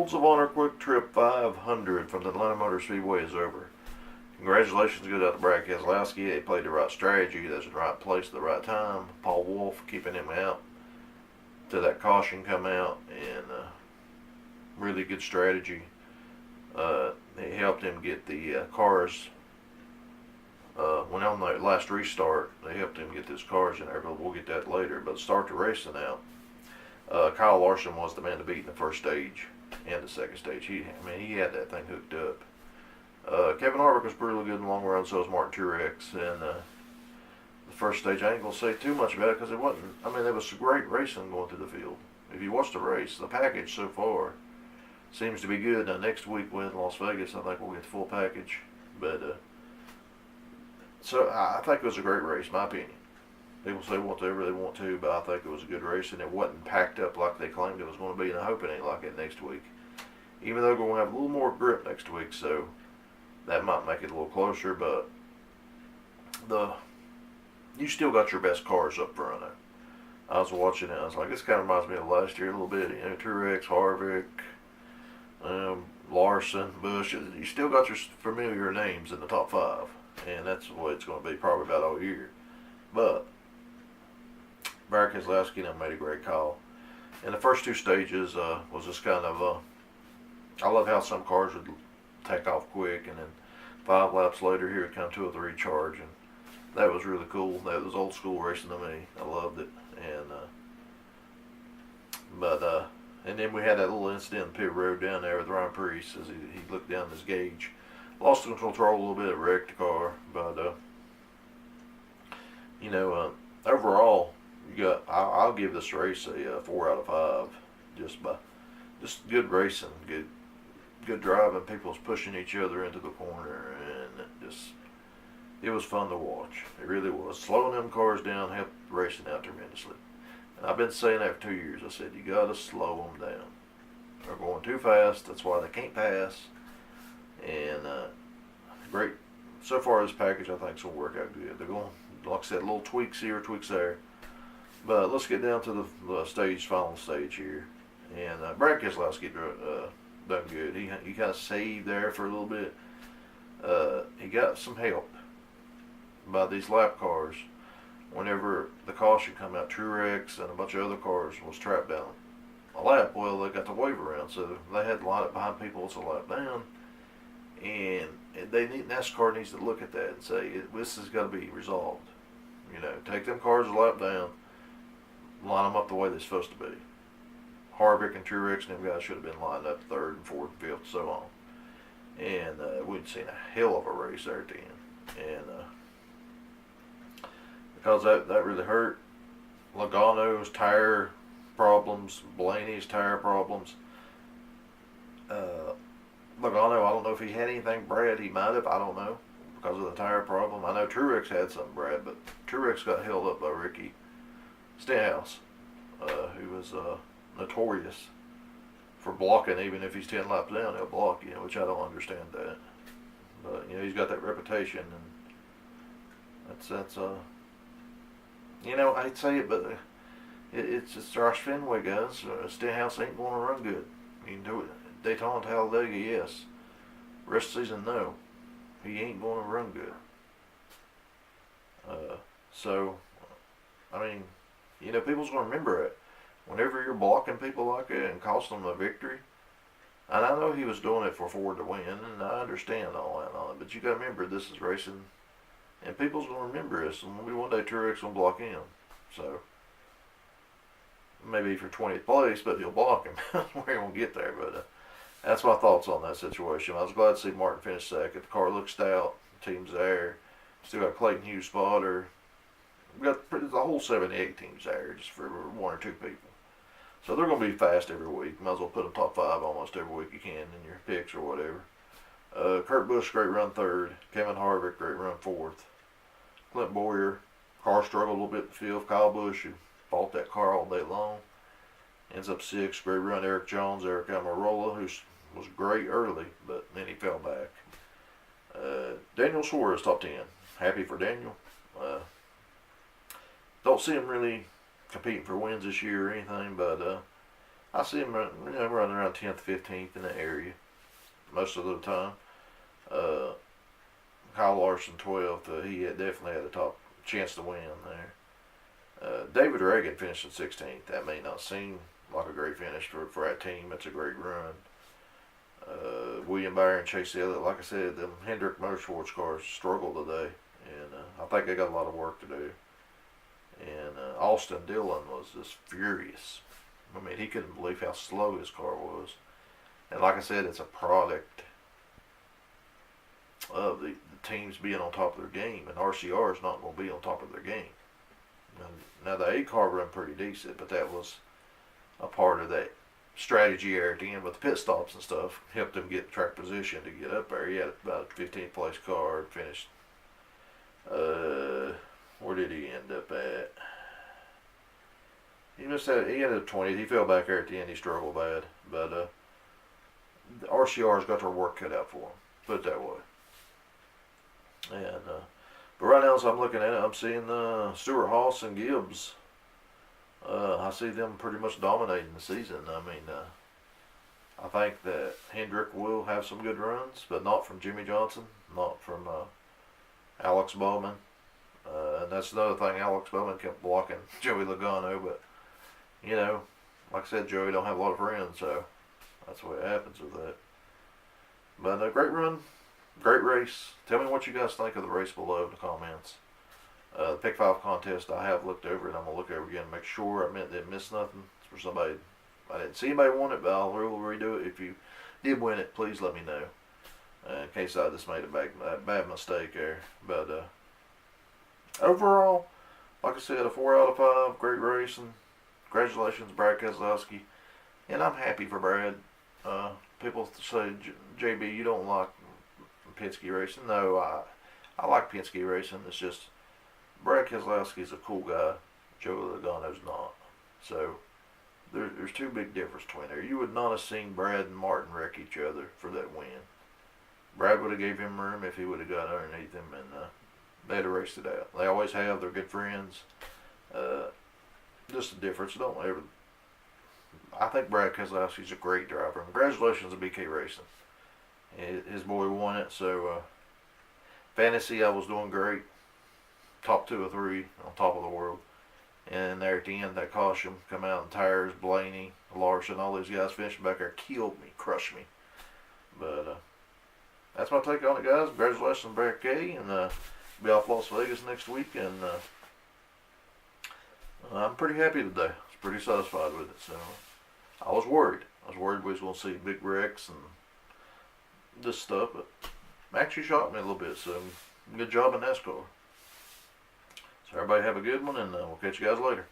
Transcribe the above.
Folds of Honor Quick Trip 500 from the Atlanta Motor Speedway is over. Congratulations goes out to Brad Keselowski. He played the right strategy. That's in the right place at the right time. Paul Wolfe keeping him out till that caution come out, and really good strategy. It helped him get the cars. When on the last restart, they helped him get those cars in there, but we'll get that later. But start the racing out. Kyle Larson was the man to beat in the first stage and the second stage. He had that thing hooked up. Kevin Harvick was really good in the long run, so was Martin Truex. And the first stage, I ain't going to say too much about it because it wasn't, there was some great racing going through the field. If you watch the race, the package so far seems to be good. Now, next week with Las Vegas, I think we'll get the full package. But, so I think it was a great race, my opinion. People say whatever they want to, but I think it was a good race, and it wasn't packed up like they claimed it was going to be, and I hope it ain't like it next week. Even though we're going to have a little more grip next week, so that might make it a little closer, but you still got your best cars up front. I was watching it, I was like, this kind of reminds me of last year a little bit. Truex, Harvick, Larson, Busch. You still got your familiar names in the top five, and that's the way it's going to be probably about all year. But Brad Keselowski made a great call. And the first two stages was just kind of, I love how some cars would take off quick, and then 5 laps later, here it come to the recharge, and that was really cool. That was old school racing to me. I loved it. And and then we had that little incident in pit road down there with Ryan Preece as he looked down his gauge, lost control a little bit, wrecked the car, but overall, I'll give this race a 4 out of 5, just good racing, good driving. People was pushing each other into the corner, and it was fun to watch. It really was. Slowing them cars down helped racing out tremendously. And I've been saying that for 2 years. I said, you got to slow them down. They're going too fast. That's why they can't pass. And great. So far, this package, I think, is going to work out good. They're going, like I said, little tweaks here, tweaks there. But let's get down to the final stage here. And Brad Keselowski done good. He kind of saved there for a little bit. He got some help by these lap cars. Whenever the caution come out, Truex and a bunch of other cars was trapped down a lap. Well, they got the wave around, so they had to line up behind people that's a lap down. And NASCAR needs to look at that and say, this has got to be resolved. Take them cars a lap down, line them up the way they're supposed to be. Harvick and Truex and them guys should have been lined up 3rd and 4th and 5th, so on. And we'd seen a hell of a race there at the end. And because that really hurt. Logano's tire problems, Blaney's tire problems. Logano, I don't know if he had anything, Brad. He might have, I don't know, because of the tire problem. I know Truex had some, Brad, but Truex got held up by Ricky Stenhouse, who was notorious for blocking. Even if he's 10 laps down, he'll block, which I don't understand that. But, he's got that reputation, and that's I hate to say it, but it's Josh Fenway, guys. Stenhouse ain't going to run good. You can do it. Daytona, Talladega, yes. Rest of the season, no. He ain't going to run good. People's going to remember it. Whenever you're blocking people like that and costing them a victory, and I know he was doing it for Ford to win, and I understand all that, but you got to remember this is racing, and people's going to remember this, and maybe one day Truex will block him. So, maybe for 20th place, but he'll block him. We won't get there, but that's my thoughts on that situation. I was glad to see Martin finish second. The car looks stout. The team's there. Still got Clayton Hughes spotter. We got the whole 78 teams there, just for 1 or 2 people. So they're going to be fast every week. Might as well put them top 5 almost every week you can in your picks or whatever. Kurt Busch, great run 3rd. Kevin Harvick, great run 4th. Clint Bowyer, car struggled a little bit in the 5th. Kyle Busch, who fought that car all day long, ends up 6th. Great run, Eric Jones, Eric Almirola, who was great early, but then he fell back. Daniel Suarez, top 10. Happy for Daniel. Don't see him really competing for wins this year or anything, but I see him running around 10th, 15th in the area most of the time. Uh, Kyle Larson 12th. He definitely had a top chance to win there. David Reagan finished in 16th. That may not seem like a great finish for that team. It's a great run. William Byron, Chase Elliott, like I said, them Hendrick Motorsports cars struggled today, and I think they got a lot of work to do. And Austin Dillon was just furious. I mean, he couldn't believe how slow his car was. And like I said, it's a product of the teams being on top of their game, and RCR is not going to be on top of their game. Now the A car run pretty decent, but that was a part of that strategy there at the end with the pit stops and stuff. Helped him get track position to get up there. He had about a 15th place car, finished. Where did he end up at? He ended up 20th. He fell back there at the end. He struggled bad, but the RCR's got their work cut out for him. Put it that way. And but right now, as I'm looking at it, I'm seeing Stewart Haas and Gibbs. I see them pretty much dominating the season. I mean, I think that Hendrick will have some good runs, but not from Jimmy Johnson, not from Alex Bowman. And that's another thing. Alex Bowman kept blocking Joey Logano, but you know, like I said, Joey don't have a lot of friends, so that's the way it happens with that. But a great run, great race. Tell me what you guys think of the race below in the comments. The Pick 5 contest, I have looked over it. I'm going to look over again and make sure I didn't miss nothing. For somebody, I didn't see anybody won it, but I'll redo it. If you did win it, please let me know. In case I just made a bad mistake there. But overall, like I said, a 4 out of 5. Great racing. Congratulations, Brad Keselowski. And I'm happy for Brad. People say, JB, you don't like Penske racing. No, I like Penske racing. It's just Brad Keselowski's a cool guy. Joey Logano's not. So there's two big differences between there. You would not have seen Brad and Martin wreck each other for that win. Brad would have gave him room if he would have got underneath him, and they'd have raced it out. They always have. They're good friends. Just a difference. I think Brad Keselowski's a great driver. Congratulations to BK Racing. His boy won it. So fantasy, I was doing great. Top 2 or 3 on top of the world. And there at the end, that caution come out in tires. Blaney, Larson, all these guys finishing back there killed me, crushed me. But that's my take on it, guys. Congratulations, Brad K. And be off Las Vegas next week. And I'm pretty happy today. I was pretty satisfied with it. So I was worried. I was worried we was going to see big wrecks and this stuff. But actually shocked me a little bit. So good job in NASCAR. So everybody have a good one, and we'll catch you guys later.